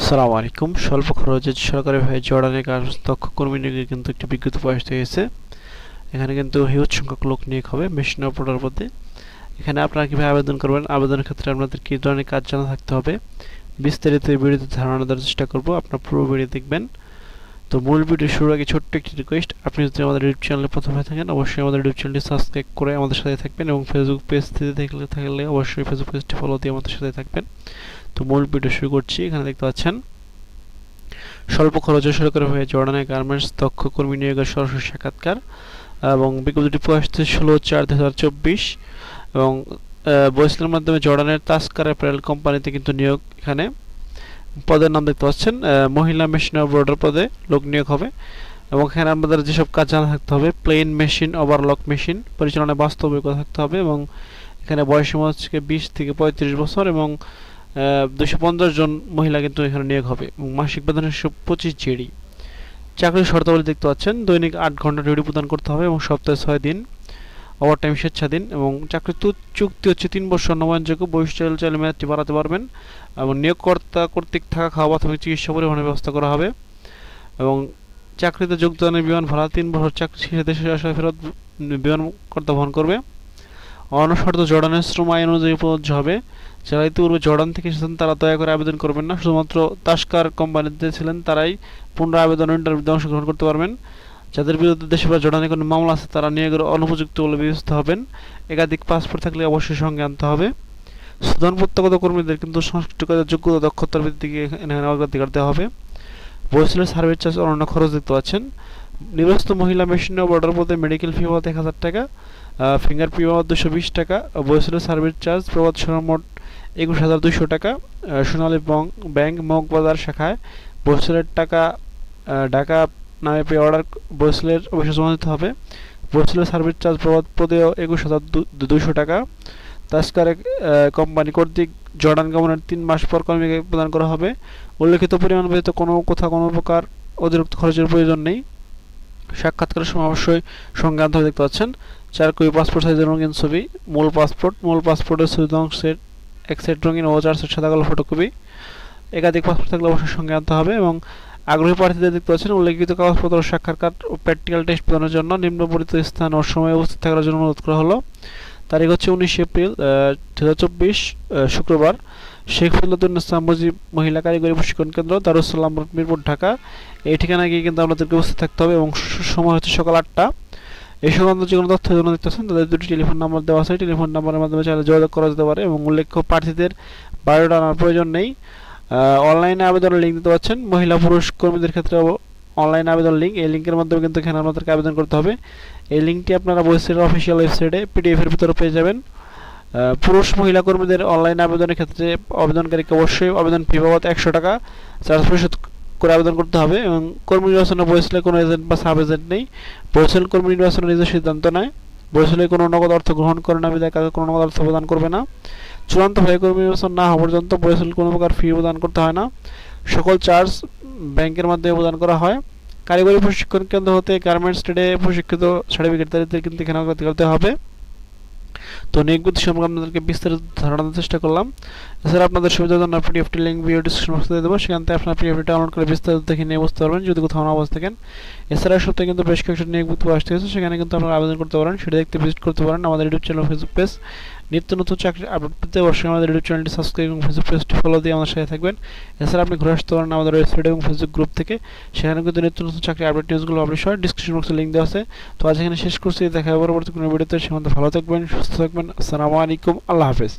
আসসালামু আলাইকুম। স্বল্প খরচে সরকারিভাবে জর্ডানে কাজ দক্ষ কর্মী নিয়োগের কিন্তু একটি বিজ্ঞপ্তি প্রকাশিত হয়েছে। এখানে কিন্তু হিউজ সংখ্যক লোক নিয়োগ হবে মেশিন অপারেটর পদে। এখানে আপনারা কিভাবে আবেদন করবেন, আবেদনের ক্ষেত্রে আপনাদের কী ধরনের কাজ জানা থাকতে হবে, বিস্তারিত এই ভিডিওতে ধারণা দেওয়ার চেষ্টা করব। আপনার পুরো ভিডিও দেখবেন। তো মূল ভিডিও শুরুর আগে ছোট্ট একটি রিকোয়েস্ট, আপনি যদি আমাদের ইউটিউব চ্যানেলে প্রথম হয়ে থাকেন অবশ্যই আমাদের ইউটিউব চ্যানেলটি সাবস্ক্রাইব করে আমাদের সাথে থাকবেন এবং ফেসবুক পেজ থেকে থাকলে অবশ্যই ফেসবুক পেজটি ফলো দিয়ে আমাদের সাথে থাকবেন। তো মূল ভিডিও শুরু করছি। এখানে দেখতে পাচ্ছেন স্বল্প খরচে সরকারিভাবে জর্ডানে গার্মেন্টস দক্ষ কর্মী নিয়োগের সরাসরি সাক্ষাৎকার এবং বিজ্ঞপ্তিটি প্রকাশিত 16/4/2024 এবং বয়সের মাধ্যমে জর্ডানের তাস্কার অ্যাপারেল কোম্পানিতে কিন্তু নিয়োগ। এখানে পদের নাম দেখতে পাচ্ছেন মহিলা মেশিন অপারেটর পদে লোক নিয়োগ হবে এবং এখানে আমাদের যেসব কাজ জানা থাকতে হবে, প্লেন মেশিন, ওভারলক মেশিন পরিচালনায় বাস্তব অভিজ্ঞতা থাকতে হবে এবং এখানে বয়সসীমা হচ্ছে 20 থেকে 35 বছর এবং 250 জন মহিলা কিন্তু এখানে নিয়োগ হবে এবং মাসিক বেতন 125 জিডি। চাকরির শর্তাবলী দেখতে পাচ্ছেন দৈনিক 8 ঘন্টা ডিউটি প্রদান করতে হবে এবং সপ্তাহে 6 দিন ওভারটাইম স্বেচ্ছাধীন এবং চাকরির চুক্তি হচ্ছে 3 বছর নবায়নযোগ্য। ভবিষ্যতে চাইলে মেয়াদটি বাড়াতে পারবেন এবং নিয়োগকর্তা কর্তৃক থাকা, খাওয়া, প্রাথমিক চিকিৎসা, পরিবহনের ব্যবস্থা করা হবে এবং চাকরিতে যোগদানের বিমান ভাড়া 3 বছর চাকরি শেষে দেশে আসা ফেরত বিমানকর্তা বহন করবে। অন্য শর্ত জর্ডানের শ্রম আইন অনুযায়ী প্রযোজ্য হবে। যারা ইতিপূর্বে জর্ডান থেকে এসেছেন তারা দয়া করে আবেদন করবেন না। শুধুমাত্র তাস্কার কোম্পানিতে ছিলেন তারাই পুনরায় আবেদন ইন্টারভিউতে অংশগ্রহণ করতে পারবেন। যাদের বিরুদ্ধে দেশে বা জর্ডানে কোনো মামলা আছে তারা নিয়োগের অনুপযুক্ত বলে বিবেচিত হবেন। একাধিক পাসপোর্ট থাকলে অবশ্যই সঙ্গে আনতে হবে। সুদান প্রত্যাগত কর্মীদের কিন্তু সাংস্কৃতিক যোগ্যতা দক্ষতার ভিত্তিতে এখানে অগ্রাধিকার দেওয়া হবে। বরিশালের সার্ভিস চার্জ অন্যান্য খরচ দেখতে পাচ্ছেন। নির্বাচিত মহিলা মেশিন অপারেটর পদে মেডিকেল ফি বাবদ 1000 টাকা, ফিঙ্গার ফি বাবদ 220 টাকা, বরিশালের সার্ভিস চার্জ প্রবাদ সর্বমোট 21,200 টাকা। সোনালী ব্যাংক মগবাজার শাখায় বরিশালের টাকা ঢাকা নামে পে অর্ডার বরিশালের অফিসে জমা দিতে হবে। বরিশালের সার্ভিস চার্জ প্রবাদ পদেও 21,200 টাকা। তাস্কার কোম্পানি কর্তৃক জর্ডান গমনের 3 মাস পর কর্মীকে প্রদান করা হবে। উল্লেখিত পরিমাণ ব্যতীত কোনো প্রকার অতিরিক্ত খরচের প্রয়োজন নেই। সাক্ষাৎকারের সময় অবশ্যই সঙ্গে আনতে হবে। দেখতে পাচ্ছেন 4 কপি পাসপোর্ট সাইজের রঙিন ছবি, মূল পাসপোর্টের ছবি সেট, এক সেট রঙিন ও 4 সেট সাদা কালো ফটোকপি। একাধিক পাসপোর্ট থাকলে অবশ্যই সঙ্গে আনতে হবে এবং আগ্রহী প্রার্থীদের দেখতে পাচ্ছেন উল্লেখিত কাগজপত্র, সাক্ষাৎকার ও প্র্যাকটিক্যাল টেস্ট প্রদানের জন্য নিম্নবর্ণিত স্থান ও সময়ে উপস্থিত থাকার জন্য অনুরোধ করা হলো। তারিখ হচ্ছে 19 এপ্রিল 2024 শুক্রবার। শেখ ফজলুদ্দিন মুজিব মহিলা কারিগরি প্রশিক্ষণ কেন্দ্র, দারুসালাম মিরপুর, ঢাকা। এই ঠিকানায় গিয়ে কিন্তু আপনাদেরকে উপস্থিত থাকতে হবে এবং সময় হচ্ছে সকাল 8টা। এই সংক্রান্ত যে কোনো তথ্যের জন্য দেখতেছেন তাদের দুটি টেলিফোন নাম্বার দেওয়া আছে। টেলিফোন নাম্বারের মাধ্যমে চাইলে যোগাযোগ করা যেতে পারে এবং উল্লেখ্য প্রার্থীদের বায়োডাটা আনার প্রয়োজন নেই। অনলাইনে আবেদনের লিঙ্ক দিতে পাচ্ছেন। মহিলা পুরুষ কর্মীদের ক্ষেত্রে অনলাইন আবেদন লিঙ্ক, এই লিঙ্কের মাধ্যমে কিন্তু এখানে আপনাদেরকে আবেদন করতে হবে। এই লিঙ্কটি আপনারা ওয়েবসাইটের অফিসিয়াল ওয়েবসাইটে পিডিএফের ভিতরে পেয়ে যাবেন। পুরুষ মহিলা কর্মীদের অনলাইন আবেদনের ক্ষেত্রে আবেদনকারীকে অবশ্যই আবেদন ফি বাবদ 100 টাকা চার্জ পরিশোধ করে আবেদন করতে হবে এবং কর্মী নির্বাচনে বরিশালে কোনো এজেন্ট বা সাব এজেন্ট নেই। বরিশাল কর্মী নির্বাচনের নিজের সিদ্ধান্ত নেয়। বরিশালে কোনো নগদ অর্থ গ্রহণ করে না, বিধায় কাউকে কোনো নগদ অর্থ প্রদান করবে না। চূড়ান্তভাবে কর্মী নির্বাচন না হওয়া পর্যন্ত বরিশাল কোনো প্রকার ফি প্রদান করতে হয় না। সকল চার্জ ব্যাংকের মাধ্যমে প্রদান করা হয়। কারিগরি প্রশিক্ষণ কেন্দ্র হতে গার্মেন্টস ট্রেডে প্রশিক্ষিত সার্টিফিকেটধারীদের কিন্তু এখানে অগ্রাধিকার দেওয়া হবে। তো নিয়োগ সম্পর্কে আপনাদেরকে বিস্তারিত ধারণা দেওয়ার চেষ্টা করলাম। এছাড়া আপনাদের সুবিধার জন্য পিডিএফটি লিঙ্ক ভিডিও ডিসক্রিপশন বক্সে দিয়ে দেবো, সেখান থেকে আপনারা পিডিএফটি ডাউনলোড করে বিস্তারিত দেখে নিয়ে বুঝতে পারবেন যদি কোথাও না বুঝতে থাকেন। এছাড়া সপ্তাহে কিন্তু বেশ কয়েকটা নিয়োগ আসতে হয়েছে, সেখানে কিন্তু আপনারা আবেদন করতে পারেন, সেটা দেখতে ভিজিট করতে পারেন আমাদের ইউটিউব চ্যানেল, ফেসবুক পেজ। নিত্য নতুন চাকরির আপডেট পেতে অবশ্যই আমাদের ইউটিউব চ্যানেলটি সাবস্ক্রাইব এবং ফেসবুক পেজটি ফলো দিয়ে আমাদের সাথে থাকবেন। এছাড়া আপনি ঘুরে আসতে পারেন আমাদের ওয়েবসাইট এবং ফেসবুক গ্রুপ থেকে, সেখানে কিন্তু নিত্য নতুন চাকরির আপডেট নিউজগুলো পাবলিশ হয়। ডিসক্রিপশন বক্সে লিঙ্ক দেওয়া আছে। তো আজ এখানে শেষ করছি, দেখা হবে পরবর্তী কোনো ভিডিওতে। সে মধ্যে ভালো থাকবেন, সুস্থ থাকবেন। আসসালামু আলাইকুম, আল্লাহ হাফেজ।